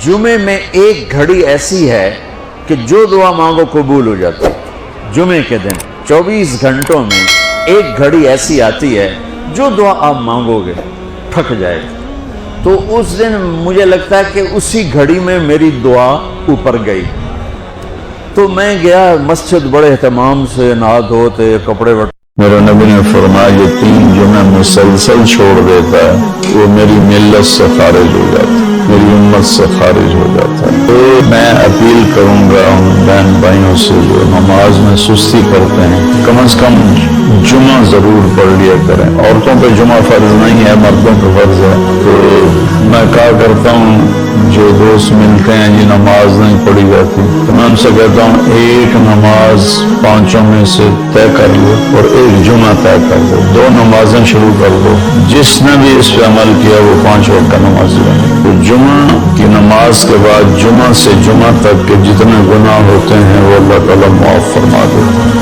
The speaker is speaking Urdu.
جمعے میں ایک گھڑی ایسی ہے کہ جو دعا مانگو قبول ہو جاتی ہے. جمعے کے دن 24 گھنٹوں میں ایک گھڑی ایسی آتی ہے جو دعا آپ مانگو گے پھٹ جائے گی. تو اس دن مجھے لگتا ہے کہ اسی گھڑی میں میری دعا اوپر گئی. تو میں گیا مسجد بڑے اہتمام سے نہا دھوتے کپڑے میرے نبی نے فرمایا یہ 3 جمعہ مسلسل چھوڑ دیتا ہے وہ میری ملت سے خارج ہو جاتا ہے، میری امت سے خارج ہو جاتا ہے. تو میں اپیل کروں گا ان بہن بھائیوں سے جو نماز میں سستی کرتے ہیں کم از کم جمعہ ضرور پڑھ لیا کریں. عورتوں پہ جمعہ فرض نہیں ہے، مردوں پہ فرض ہے. تو میں کہا کرتا ہوں جو دوست ملتے ہیں جی نماز نہیں پڑھی جاتی تو میں ان سے کہتا ہوں ایک نماز 5 میں سے طے کر لو اور ایک جمعہ طے کر دو، 2 نمازیں شروع کر دو. جس نے بھی اس پہ عمل کیا وہ 5 وقت کا نماز بنے. تو جمعہ کی نماز کے بعد جمعہ سے جمعہ تک کے جتنے گناہ ہوتے ہیں وہ اللہ تعالیٰ معاف فرما دیتا ہے.